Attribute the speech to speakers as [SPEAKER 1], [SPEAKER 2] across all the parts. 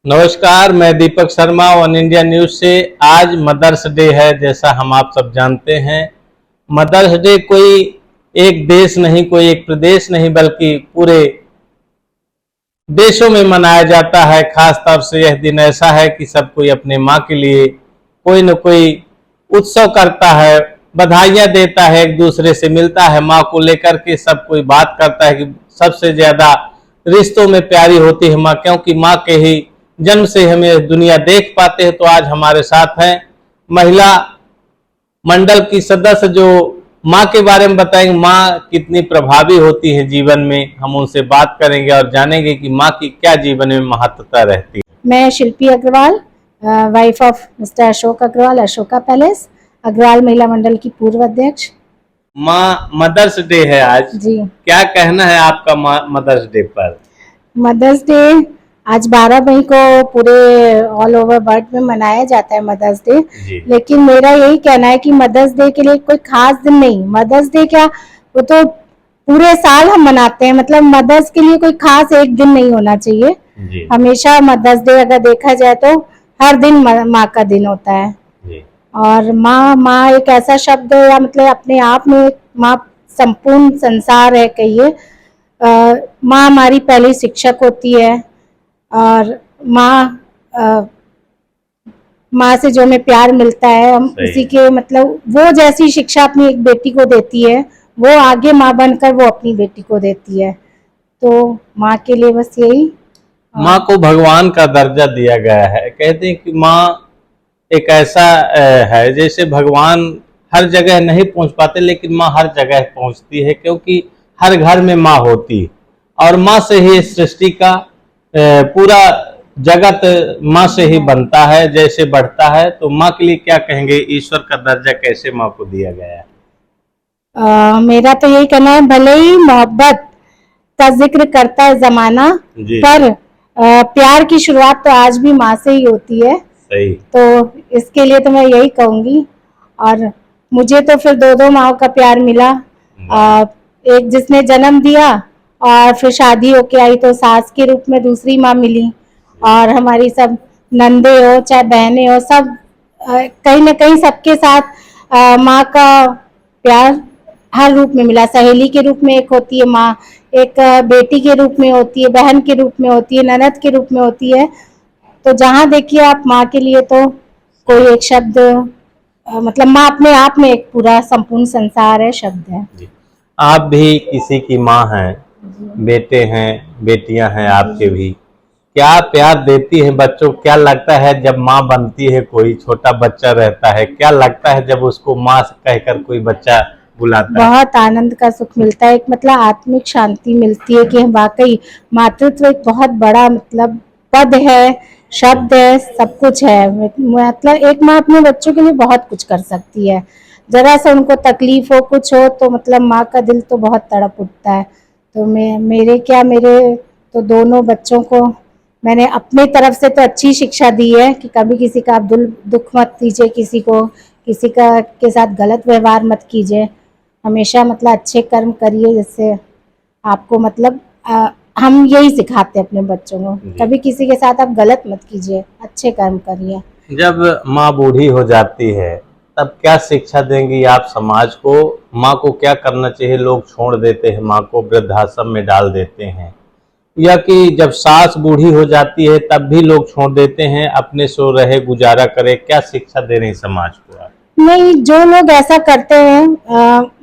[SPEAKER 1] नमस्कार, मैं Deepak Sharma one India news से। आज मदर्स डे है, जैसा हम आप सब जानते हैं। मदर्स डे कोई एक देश नहीं, कोई एक प्रदेश नहीं, बल्कि पूरे देशों में मनाया जाता है। खास तौर से यह दिन ऐसा है कि सब कोई अपने माँ के लिए कोई न कोई उत्सव करता है, बधाइयाँ देता है, एक दूसरे से मिलता है। माँ को लेकर के सब कोई बात करता है कि सबसे ज्यादा रिश्तों में प्यारी होती है माँ, क्योंकि माँ के ही जन्म से हमें दुनिया देख पाते हैं। तो आज हमारे साथ हैं महिला मंडल की सदस्य जो माँ के बारे में बताएंगे, माँ कितनी प्रभावी होती है जीवन में। हम उनसे बात करेंगे और जानेंगे कि माँ की क्या जीवन में महत्वता रहती है।
[SPEAKER 2] मैं Shilpi Agrawal, wife of mister Ashok Agrawal, Ashoka palace, Agrawal महिला मंडल की पूर्व अध्यक्ष।
[SPEAKER 1] माँ, मदर्स डे है आज
[SPEAKER 2] जी,
[SPEAKER 1] क्या कहना है आपका मदर्स डे पर?
[SPEAKER 2] मदर्स डे आज 12 मई को पूरे ऑल ओवर वर्ल्ड में मनाया जाता है मदर्स डे। लेकिन मेरा यही कहना है कि मदर्स डे के लिए कोई खास दिन नहीं, मदर्स डे क्या, वो तो पूरे साल हम मनाते हैं। मतलब मदर्स के लिए कोई खास एक दिन नहीं होना चाहिए। हमेशा मदर्स डे अगर देखा जाए तो हर दिन माँ का दिन होता है। और माँ एक ऐसा शब्द है, या मतलब अपने आप में माँ संपूर्ण संसार है कहिए। माँ हमारी पहली शिक्षक होती है, और माँ से जो हमें प्यार मिलता है, हम उसी के मतलब वो जैसी शिक्षा अपनी एक बेटी को देती है, वो आगे माँ बनकर वो अपनी बेटी को देती है। तो माँ के लिए बस यही।
[SPEAKER 1] माँ को भगवान का दर्जा दिया गया है। कहते हैं कि माँ एक ऐसा है जैसे भगवान हर जगह नहीं पहुंच पाते, लेकिन माँ हर जगह पहुंचती है, क्योंकि हर घर में माँ होती है। और माँ से ही सृष्टि का पूरा जगत माँ से ही बनता है, जैसे बढ़ता है। तो माँ के लिए क्या कहेंगे, ईश्वर का दर्जा कैसे माँ को दिया गया है?
[SPEAKER 2] मेरा तो यही कहना है, भले ही मोहब्बत का जिक्र करता है जमाना, पर प्यार की शुरुआत तो आज भी माँ से ही होती है।
[SPEAKER 1] सही।
[SPEAKER 2] तो इसके लिए तो मैं यही कहूंगी। और मुझे तो फिर दो माँ का प्यार मिला। एक जिसने जन्म दिया, और फिर शादी होके आई तो सास के रूप में दूसरी माँ मिली। और हमारी सब नंदे हो चाहे बहनें हो, सब कहीं ना कहीं सबके साथ माँ का प्यार हर रूप में मिला। सहेली के रूप में एक होती है माँ, एक बेटी के रूप में होती है, बहन के रूप में होती है, ननद के रूप में होती है। तो जहाँ देखिए आप, माँ के लिए तो कोई एक शब्द मतलब माँ अपने आप में एक पूरा संपूर्ण संसार है, शब्द है।
[SPEAKER 1] आप भी किसी की माँ हैं, बेटे हैं, बेटियां हैं आपके भी। क्या प्यार देती है बच्चों? क्या लगता है जब माँ बनती है, कोई छोटा बच्चा रहता है, क्या लगता है जब उसको माँ कहकर कोई बच्चा बुलाता है?
[SPEAKER 2] बहुत आनंद का सुख मिलता है, एक मतलब आत्मिक शांति मिलती है कि वाकई मातृत्व एक बहुत बड़ा मतलब पद है, शब्द है, सब कुछ है। मतलब एक माँ अपने बच्चों के लिए बहुत कुछ कर सकती है। जरा सा उनको तकलीफ हो, कुछ हो, तो मतलब माँ का दिल तो बहुत तड़प उठता है। तो मेरे तो दोनों बच्चों को मैंने अपने तरफ से तो अच्छी शिक्षा दी है कि कभी किसी का आप दुख मत दीजिए, किसी का के साथ गलत व्यवहार मत कीजिए। हमेशा मतलब अच्छे कर्म करिए, जिससे आपको मतलब हम यही सिखाते हैं अपने बच्चों को, कभी किसी के साथ आप गलत मत कीजिए, अच्छे कर्म करिए।
[SPEAKER 1] जब माँ बूढ़ी हो जाती है तब क्या शिक्षा देंगी आप समाज को? माँ को क्या करना चाहिए? लोग छोड़ देते हैं, माँ को वृद्धाश्रम में डाल देते हैं, या कि जब सास बूढ़ी हो जाती है तब भी लोग छोड़ देते हैं, अपने सो रहे गुजारा करे। क्या शिक्षा दे रहे समाज को आप?
[SPEAKER 2] नहीं, जो लोग ऐसा करते हैं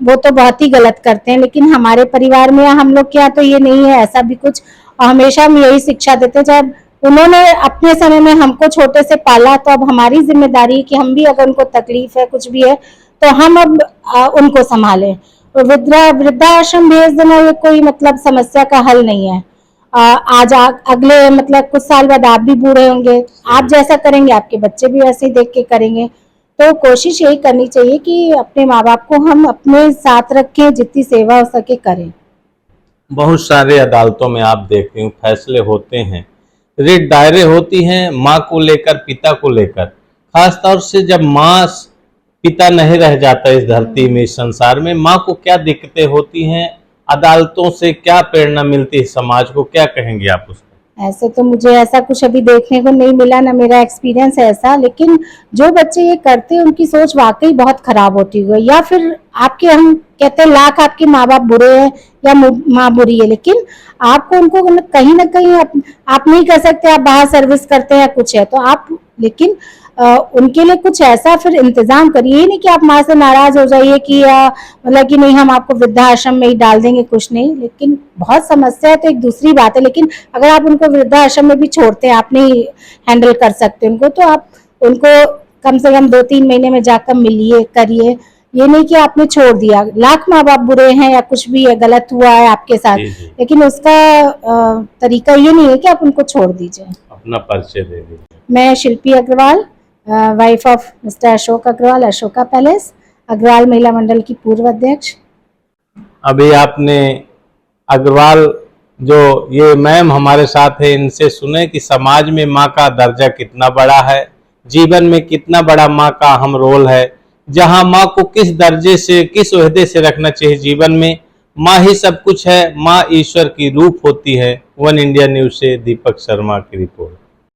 [SPEAKER 2] वो तो बहुत ही गलत करते हैं। लेकिन हमारे परिवार में या हम लोग के यहाँ तो ये नहीं है ऐसा भी कुछ। और हमेशा हम यही शिक्षा देते हैं, जब उन्होंने अपने समय में हमको छोटे से पाला, तो अब हमारी जिम्मेदारी है कि हम भी अगर उनको तकलीफ है, कुछ भी है, तो हम अब उनको संभालें। वृद्धाश्रम भेज देना ये कोई मतलब समस्या का हल नहीं है। आज अगले मतलब कुछ साल बाद आप भी बूढ़े होंगे, आप जैसा करेंगे आपके बच्चे भी वैसे ही देख के करेंगे। तो कोशिश यही करनी चाहिए कि अपने माँ बाप को हम अपने साथ रखें, जितनी सेवा हो सके करें।
[SPEAKER 1] बहुत सारे अदालतों में आप देखते हैं फैसले होते हैं, रिट दायरे होती हैं माँ को लेकर, पिता को लेकर। खास तौर से जब माँ पिता नहीं रह जाता इस धरती में, इस संसार में, माँ को क्या दिक्कतें होती हैं? अदालतों से क्या प्रेरणा मिलती है समाज को? क्या कहेंगे आप उस पर?
[SPEAKER 2] ऐसे तो मुझे ऐसा कुछ अभी देखने को नहीं मिला, ना मेरा एक्सपीरियंस है ऐसा, लेकिन जो बच्चे ये करते हैं उनकी सोच वाकई बहुत खराब होती है। या फिर आपके, हम कहते हैं लाख आपके माँ बाप बुरे हैं या माँ बुरी है, लेकिन आपको उनको कहीं ना कहीं आप नहीं कर सकते, आप बाहर सर्विस करते हैं कुछ है तो आप, लेकिन उनके लिए कुछ ऐसा फिर इंतजाम करिए, नहीं कि आप माँ से नाराज हो जाइए कि मतलब कि नहीं हम आपको वृद्धाश्रम में ही डाल देंगे, कुछ नहीं। लेकिन बहुत समस्या है तो एक दूसरी बात है, लेकिन अगर आप उनको वृद्धाश्रम में भी छोड़ते हैं, आप नहीं हैंडल कर सकते उनको, तो आप उनको कम से कम 2-3 महीने में जाकर मिलिए, करिए। ये नहीं कि आपने छोड़ दिया, लाख माँ बाप बुरे हैं या कुछ भी है, गलत हुआ है आपके साथ, लेकिन उसका तरीका ये नहीं है कि आप उनको छोड़ दीजिए।
[SPEAKER 1] अपना परिचय दे दीजिए।
[SPEAKER 2] मैं Shilpi Agrawal, wife of mister Ashok Agrawal, Ashoka palace, Agrawal महिला मंडल की पूर्व अध्यक्ष।
[SPEAKER 1] अभी आपने अग्रवाल जो ये मैम हमारे साथ है, इनसे सुने कि समाज में माँ का दर्जा कितना बड़ा है, जीवन में कितना बड़ा माँ का अहम रोल है, जहाँ माँ को किस दर्जे से, किस ओहदे से रखना चाहिए जीवन में। माँ ही सब कुछ है, माँ ईश्वर की रूप होती है। वन इंडिया न्यूज से दीपक शर्मा की रिपोर्ट।